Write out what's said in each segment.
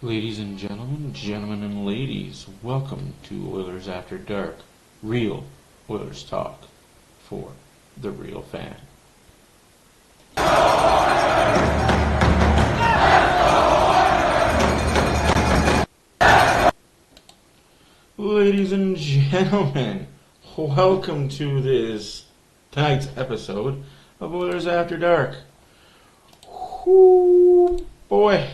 Ladies and gentlemen and ladies, welcome to Oilers After Dark, real Oilers talk for the real fan. Ladies and gentlemen, welcome to tonight's episode of Oilers After Dark. Whoo, boy.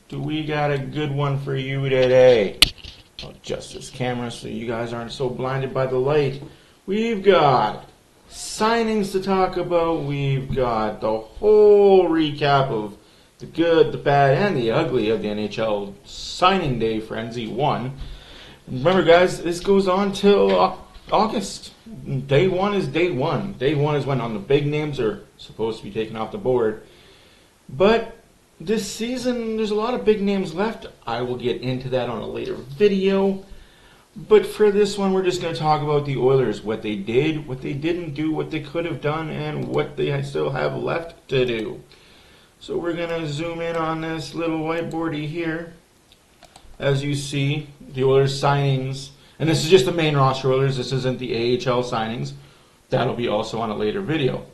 Do we got a good one for you today? I'll adjust this camera so you guys aren't so blinded by the light. We've got signings to talk about. We've got the whole recap of the good, the bad, and the ugly of the NHL Signing Day Frenzy 1. Remember, guys, this goes on till August. Day 1 is day 1. Day 1 is when all the big names are supposed to be taken off the board. But this season, there's a lot of big names left. I will get into that on a later video. But for this one, we're just going to talk about the Oilers, what they did, what they didn't do, what they could have done, and what they still have left to do. So we're going to zoom in on this little whiteboardy here. As you see, the Oilers signings, and this is just the main roster Oilers, this isn't the AHL signings. That'll be also on a later video.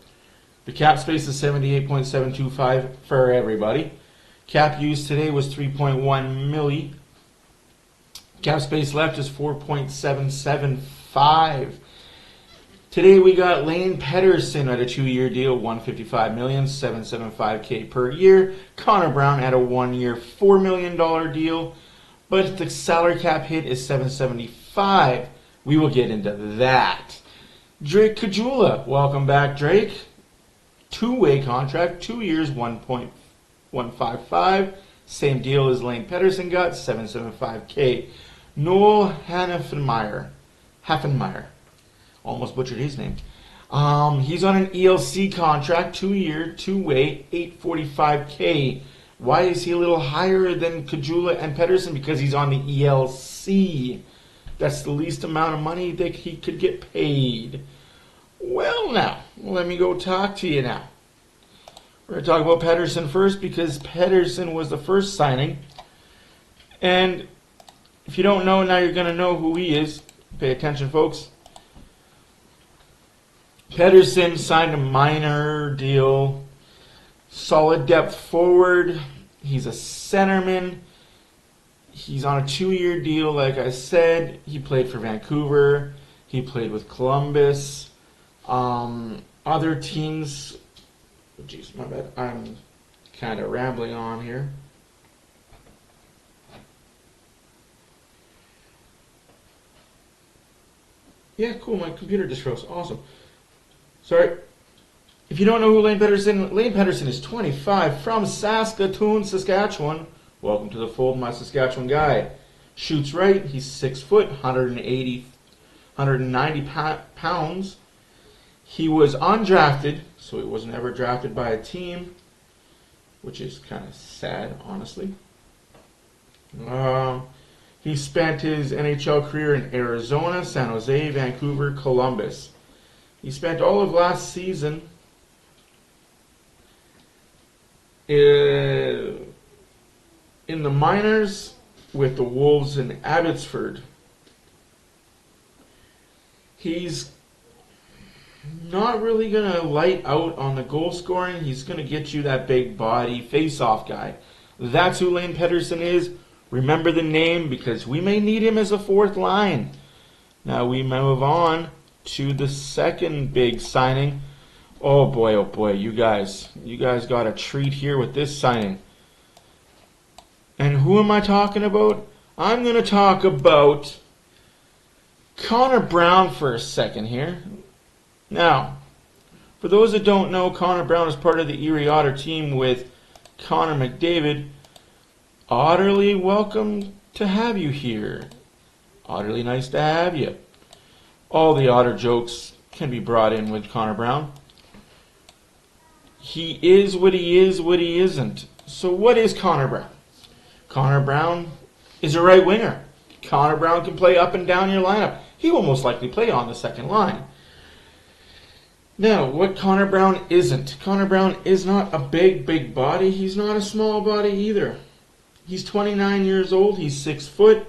The cap space is $78.725 for everybody. Cap used today was $3.1 million. Cap space left is $4.775. Today we got Lane Pedersen at a 2-year deal, $155 million, $775K per year. Connor Brown at a 1-year, $4 million deal, but the salary cap hit is $775. We will get into that. Drake Caggiula, welcome back, Drake. 2-way contract, 2 years, $1.155. Same deal as Lane Pedersen got, $775K. Noel Haffenmeyer, almost butchered his name. He's on an ELC contract, 2-year, 2-way, $845K. Why is he a little higher than Caggiula and Pedersen? Because he's on the ELC. That's the least amount of money that he could get paid. Well, now, let me go talk to you now. We're going to talk about Pedersen first because Pedersen was the first signing. And if you don't know, now you're going to know who he is. Pay attention, folks. Pedersen signed a minor deal. Solid depth forward. He's a centerman. He's on a 2-year deal, like I said. He played for Vancouver. He played with Columbus. Other teams, jeez, my bad, I'm kind of rambling on here. Yeah, cool, my computer just froze, awesome. Sorry. If you don't know who Lane Pedersen is 25 from Saskatoon, Saskatchewan. Welcome to the fold, my Saskatchewan guy. Shoots right, he's 6 foot, 190 pounds. He was undrafted, so he was never drafted by a team, which is kind of sad, honestly. He spent his NHL career in Arizona, San Jose, Vancouver, Columbus. He spent all of last season in the minors with the Wolves in Abbotsford. He's not really going to light out on the goal scoring. He's going to get you that big body face-off guy. That's who Lane Pedersen is. Remember the name because we may need him as a fourth line. Now we move on to the second big signing. Oh boy, you guys got a treat here with this signing. And who am I talking about? I'm going to talk about Connor Brown for a second here. Now, for those that don't know, Connor Brown is part of the Erie Otter team with Connor McDavid. Otterly, welcome to have you here. Otterly nice to have you. All the Otter jokes can be brought in with Connor Brown. He is what he is, what he isn't. So what is Connor Brown? Connor Brown is a right winger. Connor Brown can play up and down your lineup. He will most likely play on the second line. Now, what Connor Brown isn't. Connor Brown is not a big body. He's not a small body either. He's 29 years old. He's 6 foot,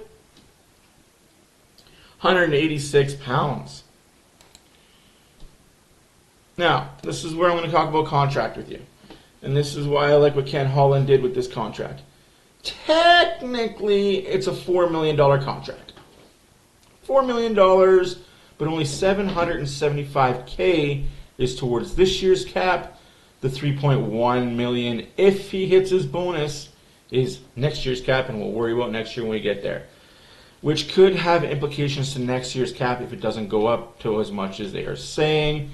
186 pounds. Now, this is where I'm going to talk about contract with you. And this is why I like what Ken Holland did with this contract. Technically, it's a $4 million contract. $4 million, but only $775K is towards this year's cap. The $3.1 million, if he hits his bonus, is next year's cap, and we'll worry about next year when we get there. Which could have implications to next year's cap if it doesn't go up to as much as they are saying.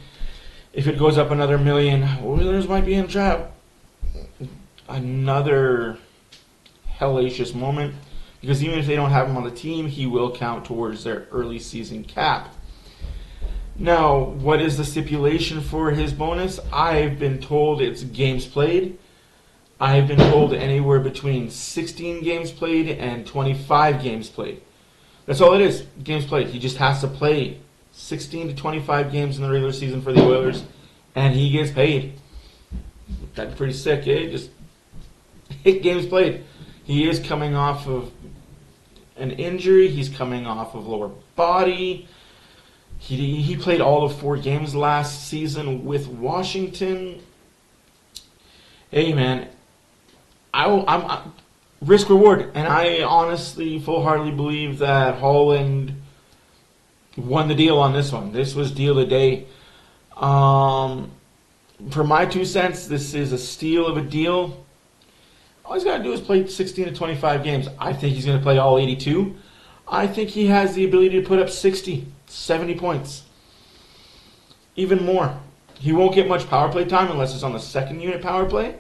If it goes up another $1 million, Oilers might be in trap. Another hellacious moment, because even if they don't have him on the team, he will count towards their early season cap. Now, what is the stipulation for his bonus? I've been told it's games played. I've been told anywhere between 16 games played and 25 games played. That's all it is, games played. He just has to play 16 to 25 games in the regular season for the Oilers, and he gets paid. That's pretty sick, eh? Just hit games played. He is coming off of an injury. He's coming off of lower body. He played all of 4 games last season with Washington. Hey, man, I'm risk reward, and I honestly, full-heartedly believe that Holland won the deal on this one. This was deal of the day. For my 2 cents, this is a steal of a deal. All he's got to do is play 16 to 25 games. I think he's going to play all 82. I think he has the ability to put up 60, 70 points. Even more. He won't get much power play time unless it's on the second unit power play,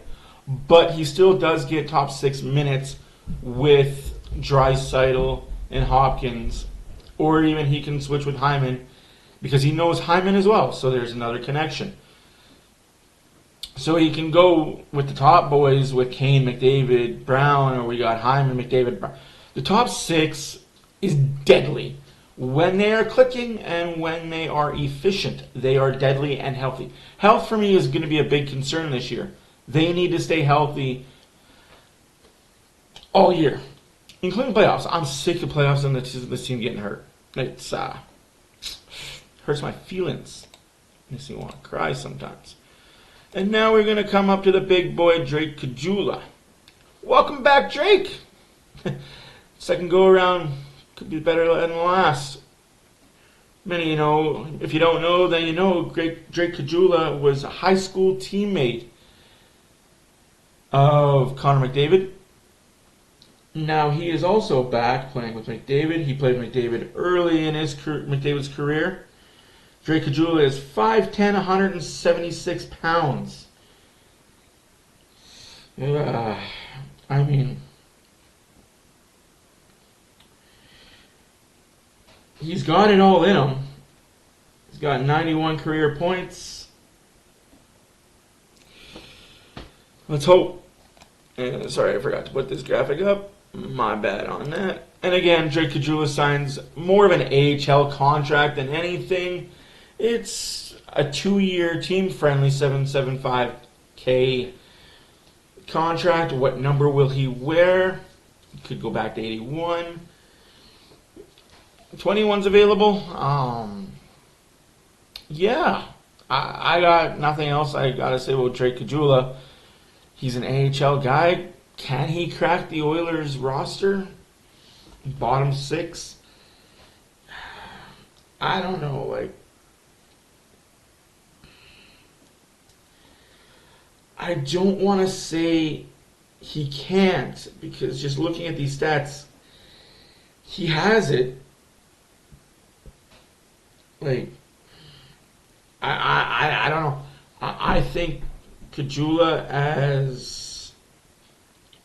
but he still does get top 6 minutes with Draisaitl and Hopkins, or even he can switch with Hyman because he knows Hyman as well, so there's another connection. So he can go with the top boys with Kane, McDavid, Brown, or we got Hyman, McDavid, Brown. The top 6 is deadly. When they are clicking and when they are efficient, they are deadly and healthy. Health for me is going to be a big concern this year. They need to stay healthy all year, including playoffs. I'm sick of playoffs and this team getting hurt. It's hurts my feelings. Makes me want to cry sometimes. And now we're going to come up to the big boy, Drake Caggiula. Welcome back, Drake. Second go around could be better than the last. Many, if you don't know, then you know Drake Caggiula was a high school teammate of Connor McDavid. Now he is also back playing with McDavid. He played McDavid early in McDavid's career. Drake Caggiula is 5'10", 176 pounds. He's got it all in him. He's got 91 career points. Let's hope. Sorry, I forgot to put this graphic up. My bad on that. And again, Drake Caggiula signs more of an AHL contract than anything. It's a 2-year team-friendly $775K contract. What number will he wear? Could go back to 81. 21's available. Yeah. I got nothing else I got to say about Drake Caggiula. He's an AHL guy. Can he crack the Oilers roster? Bottom 6? I don't know. I don't want to say he can't, because just looking at these stats, he has it. I don't know. I think Caggiula as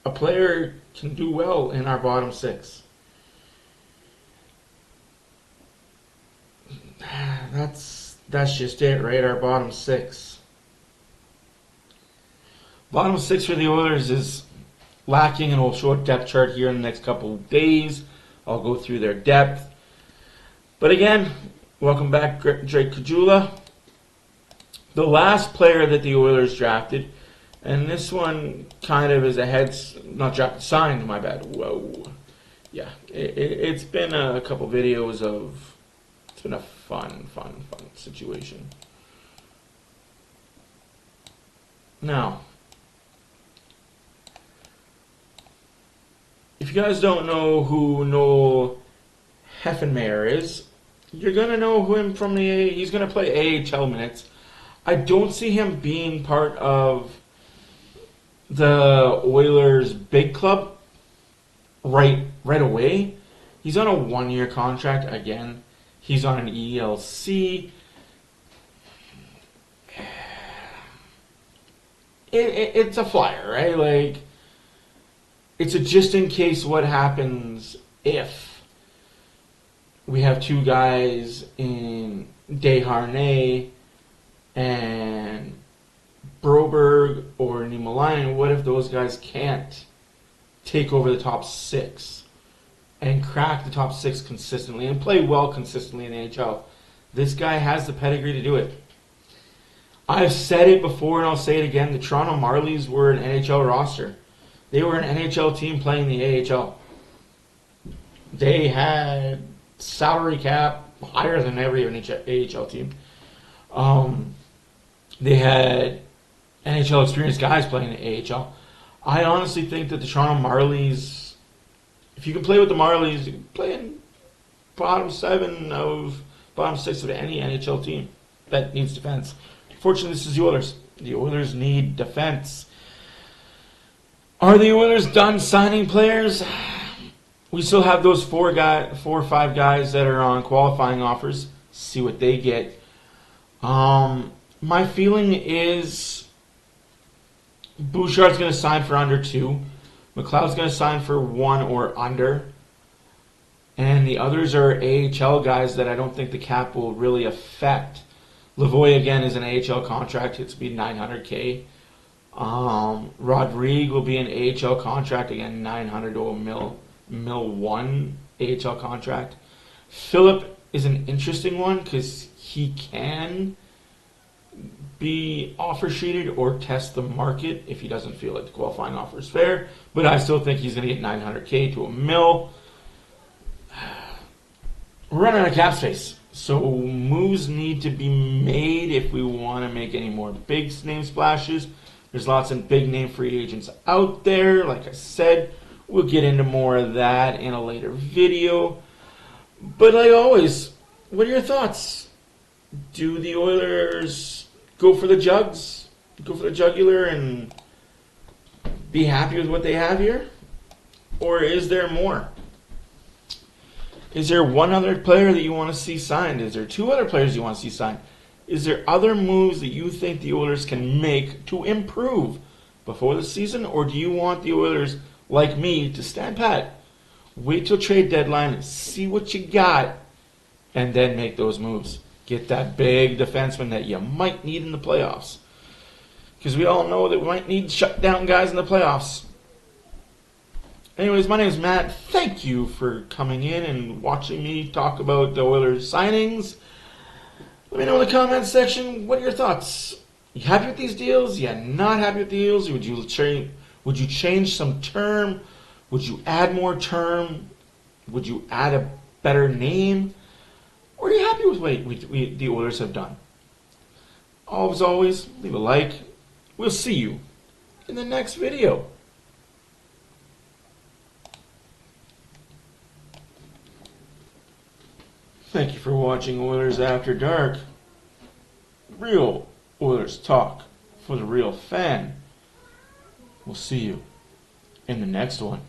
a player can do well in our bottom 6. That's just it, right? Our bottom 6. Bottom 6 for the Oilers is lacking, and we'll show a depth chart here in the next couple of days. I'll go through their depth. But again, welcome back, Drake Caggiula. The last player that the Oilers drafted, And this one kind of is a not drafted, signed, my bad. Whoa. Yeah, it's been a couple videos of, it's been a fun situation. Now, if you guys don't know who Noel Heffenmeyer is, you're going to know him from he's going to play AHL minutes. I don't see him being part of the Oilers' big club right away. He's on a 1-year contract again. He's on an ELC. It's a flyer, right? Like, it's a just in case what happens if we have two guys in Desharnais and Broberg or Niemelainen. What if those guys can't take over the top 6 and crack the top 6 consistently and play well consistently in the NHL? This guy has the pedigree to do it. I've said it before and I'll say it again. The Toronto Marlies were an NHL roster. They were an NHL team playing the AHL. They had salary cap higher than every AHL team. They had NHL experienced guys playing the AHL. I honestly think that the Toronto Marlies, if you can play with the Marlies, you can play in bottom 6 of any NHL team that needs defense. Fortunately, this is the Oilers. The Oilers need defense. Are the Oilers done signing players? We still have those 4 or 5 guys that are on qualifying offers. See what they get. My feeling is Bouchard's going to sign for under 2. McLeod's going to sign for 1 or under. And the others are AHL guys that I don't think the cap will really affect. Lavoie, again, is an AHL contract. It's be $900K. Rodrigue will be an AHL contract. Again, $900 to a mil 1 AHL contract. Phillip is an interesting one because he can be offer sheeted or test the market if he doesn't feel like the qualifying offer is fair. But I still think he's going to get $900K to a mil. We're running out of cap space. So moves need to be made if we want to make any more big name splashes. There's lots of big name free agents out there. Like I said, we'll get into more of that in a later video. But like always, what are your thoughts? Do the Oilers go for the jugs? Go for the jugular and be happy with what they have here? Or is there more? Is there one other player that you want to see signed? Is there 2 other players you want to see signed? Is there other moves that you think the Oilers can make to improve before the season? Or do you want the Oilers, like me, to stand pat, wait till trade deadline, see what you got, and then make those moves? Get that big defenseman that you might need in the playoffs. Because we all know that we might need shutdown guys in the playoffs. Anyways, my name is Matt. Thank you for coming in and watching me talk about the Oilers signings. Let me know in the comments section, what are your thoughts? You happy with these deals? You not happy with the deals? Would you change some term? Would you add more term? Would you add a better name? Or are you happy with what the Oilers have done? As always, leave a like. We'll see you in the next video. Thank you for watching Oilers After Dark. Real Oilers talk for the real fan. We'll see you in the next one.